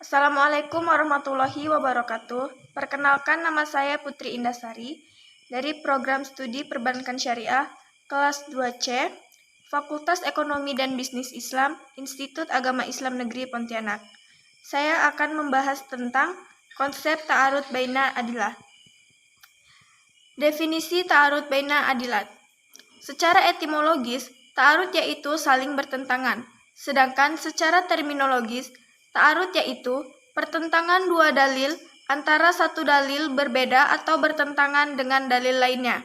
Assalamualaikum warahmatullahi wabarakatuh. Perkenalkan, nama saya Putri Indasari dari Program Studi Perbankan Syariah kelas 2C, Fakultas Ekonomi dan Bisnis Islam, Institut Agama Islam Negeri Pontianak. Saya akan membahas tentang konsep ta'arud baina adilat. Definisi ta'arud baina adilat. Secara etimologis, ta'arud yaitu saling bertentangan, sedangkan secara terminologis, ta'arud yaitu pertentangan dua dalil antara satu dalil berbeda atau bertentangan dengan dalil lainnya.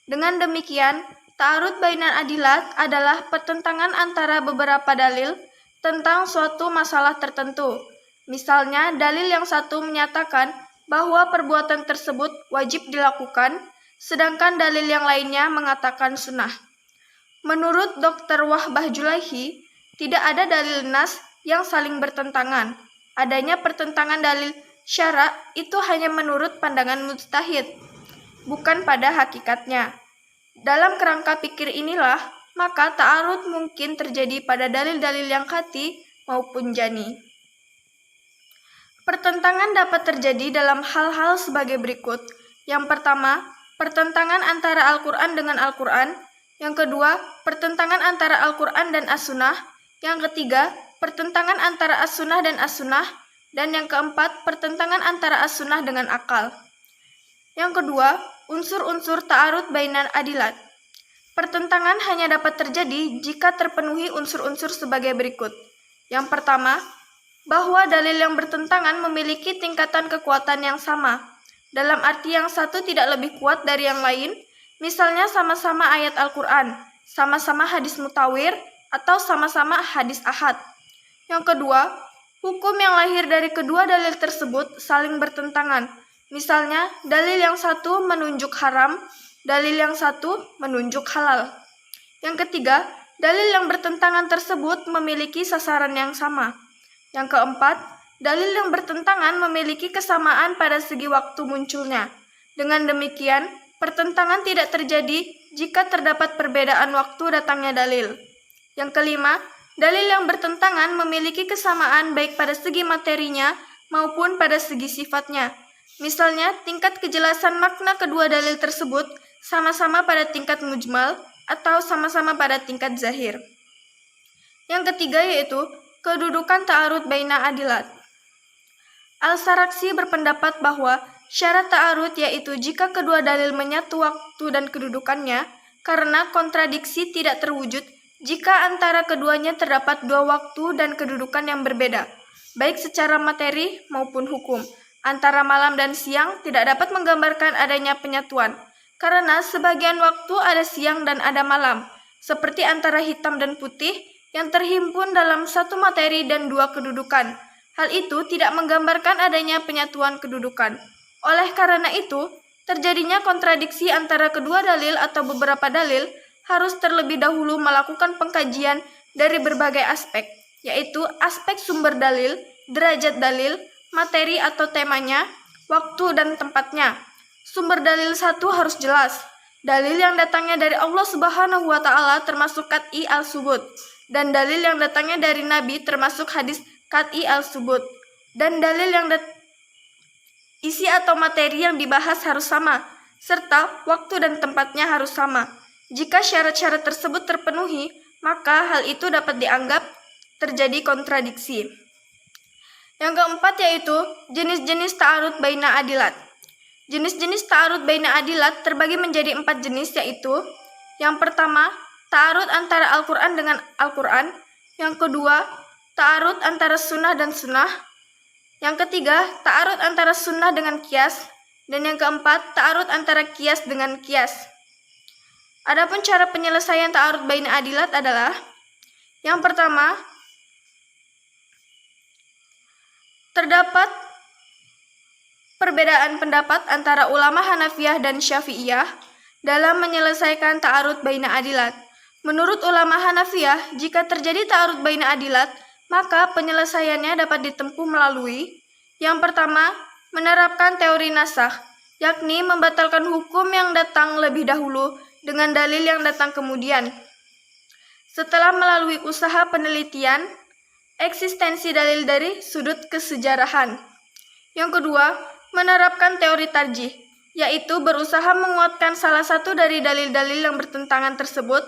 Dengan demikian, ta'arud bainal adilat adalah pertentangan antara beberapa dalil tentang suatu masalah tertentu. Misalnya, dalil yang satu menyatakan bahwa perbuatan tersebut wajib dilakukan, sedangkan dalil yang lainnya mengatakan sunnah. Menurut Dr. Wahbah Julaihi, tidak ada dalil nas yang saling bertentangan. Adanya pertentangan dalil syara itu hanya menurut pandangan mujtahid, bukan pada hakikatnya. Dalam kerangka pikir inilah, maka ta'arud mungkin terjadi pada dalil-dalil yang qati maupun jani. Pertentangan dapat terjadi dalam hal-hal sebagai berikut. Yang pertama, pertentangan antara Al-Quran dengan Al-Quran. Yang kedua, pertentangan antara Al-Quran dan As-Sunnah. Yang ketiga, pertentangan antara As-Sunnah dan As-Sunnah. Dan yang keempat, pertentangan antara As-Sunnah dengan akal. Yang kedua, unsur-unsur ta'arud bainal adilat. Pertentangan hanya dapat terjadi jika terpenuhi unsur-unsur sebagai berikut. Yang pertama, bahwa dalil yang bertentangan memiliki tingkatan kekuatan yang sama. Dalam arti yang satu tidak lebih kuat dari yang lain, misalnya sama-sama ayat Al-Quran, sama-sama hadis mutawir, atau sama-sama hadis ahad. Yang kedua, hukum yang lahir dari kedua dalil tersebut saling bertentangan. Misalnya, dalil yang satu menunjuk haram, dalil yang satu menunjuk halal. Yang ketiga, dalil yang bertentangan tersebut memiliki sasaran yang sama. Yang keempat, dalil yang bertentangan memiliki kesamaan pada segi waktu munculnya. Dengan demikian, pertentangan tidak terjadi jika terdapat perbedaan waktu datangnya dalil. Yang kelima, dalil yang bertentangan memiliki kesamaan baik pada segi materinya maupun pada segi sifatnya. Misalnya, tingkat kejelasan makna kedua dalil tersebut sama-sama pada tingkat mujmal atau sama-sama pada tingkat zahir. Yang ketiga yaitu kedudukan ta'arud baina adilat. Al-Sarakhsi berpendapat bahwa syarat ta'arud yaitu jika kedua dalil menyatu waktu dan kedudukannya, karena kontradiksi tidak terwujud jika antara keduanya terdapat dua waktu dan kedudukan yang berbeda, baik secara materi maupun hukum. Antara malam dan siang tidak dapat menggambarkan adanya penyatuan, karena sebagian waktu ada siang dan ada malam, seperti antara hitam dan putih yang terhimpun dalam satu materi dan dua kedudukan. Hal itu tidak menggambarkan adanya penyatuan kedudukan. Oleh karena itu, terjadinya kontradiksi antara kedua dalil atau beberapa dalil harus terlebih dahulu melakukan pengkajian dari berbagai aspek, yaitu aspek sumber dalil, derajat dalil, materi atau temanya, waktu dan tempatnya. Sumber dalil satu harus jelas. Dalil yang datangnya dari Allah Subhanahu wa Ta'ala termasuk qat'i al-subut, dan dalil yang datangnya dari Nabi termasuk hadis qat'i al-subut, dan dalil yang isi atau materi yang dibahas harus sama, serta waktu dan tempatnya harus sama. Jika syarat-syarat tersebut terpenuhi, maka hal itu dapat dianggap terjadi kontradiksi. Yang keempat yaitu jenis-jenis ta'arud baina adilat. Jenis-jenis ta'arud baina adilat terbagi menjadi 4 jenis, yaitu yang pertama, ta'arud antara Al-Quran dengan Al-Quran. Yang kedua, ta'arud antara sunnah dan sunnah. Yang ketiga, ta'arud antara sunnah dengan qiyas. Dan yang keempat, ta'arud antara qiyas dengan qiyas. Adapun cara penyelesaian ta'arud baina adilat adalah yang pertama, terdapat perbedaan pendapat antara ulama Hanafiyah dan Syafi'iyah dalam menyelesaikan ta'arud baina adilat. Menurut ulama Hanafiyah, jika terjadi ta'arud baina adilat, maka penyelesaiannya dapat ditempuh melalui yang pertama, menerapkan teori nasakh, yakni membatalkan hukum yang datang lebih dahulu dengan dalil yang datang kemudian. Setelah melalui usaha penelitian, eksistensi dalil dari sudut kesejarahan. Yang kedua, menerapkan teori tarjih, yaitu berusaha menguatkan salah satu dari dalil-dalil yang bertentangan tersebut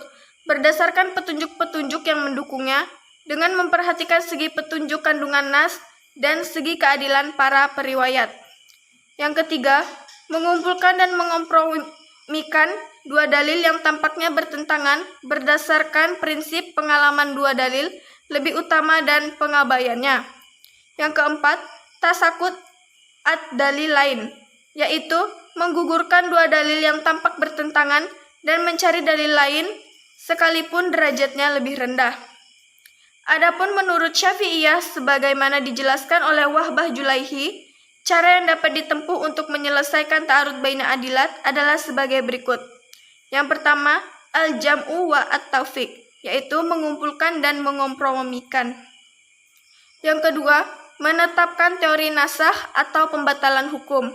berdasarkan petunjuk-petunjuk yang mendukungnya dengan memperhatikan segi petunjuk kandungan nas dan segi keadilan para periwayat. Yang ketiga, mengumpulkan dan mengompromikan dua dalil yang tampaknya bertentangan berdasarkan prinsip pengalaman dua dalil lebih utama dan pengabaiannya. Yang keempat, tasakut ad-dalil lain, yaitu menggugurkan dua dalil yang tampak bertentangan dan mencari dalil lain sekalipun derajatnya lebih rendah. Adapun menurut Syafi'iyah sebagaimana dijelaskan oleh Wahbah Julaihi, cara yang dapat ditempuh untuk menyelesaikan ta'arud baina adilat adalah sebagai berikut. Yang pertama, al-jam'u wa at-taufiq, yaitu mengumpulkan dan mengompromikan. Yang kedua, menetapkan teori nasakh atau pembatalan hukum.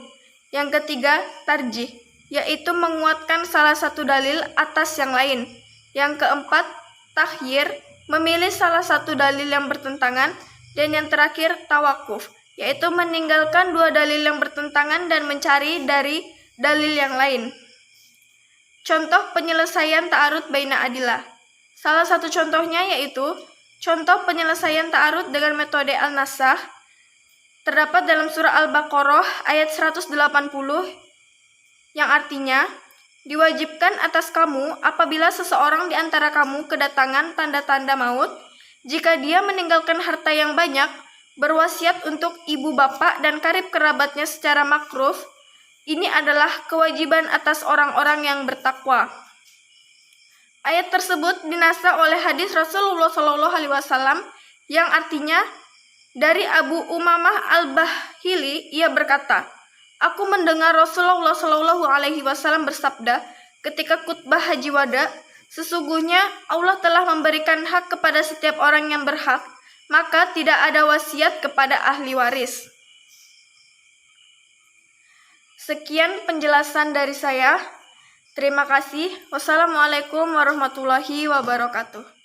Yang ketiga, tarjih, yaitu menguatkan salah satu dalil atas yang lain. Yang keempat, takhyir, memilih salah satu dalil yang bertentangan. Dan yang terakhir, tawakuf, yaitu meninggalkan dua dalil yang bertentangan dan mencari dari dalil yang lain. Contoh penyelesaian ta'arud baina adilah. Salah satu contohnya yaitu contoh penyelesaian ta'arud dengan metode al-nasakh terdapat dalam surah Al-Baqarah ayat 180 yang artinya, diwajibkan atas kamu apabila seseorang di antara kamu kedatangan tanda-tanda maut, jika dia meninggalkan harta yang banyak, berwasiat untuk ibu bapak dan karib kerabatnya secara makruf, ini adalah kewajiban atas orang-orang yang bertakwa. Ayat tersebut dinasah oleh hadis Rasulullah SAW yang artinya, dari Abu Umamah Al-Bahili, ia berkata, aku mendengar Rasulullah SAW bersabda ketika khutbah Haji Wada, sesungguhnya Allah telah memberikan hak kepada setiap orang yang berhak, maka tidak ada wasiat kepada ahli waris. Sekian penjelasan dari saya. Terima kasih. Wassalamualaikum warahmatullahi wabarakatuh.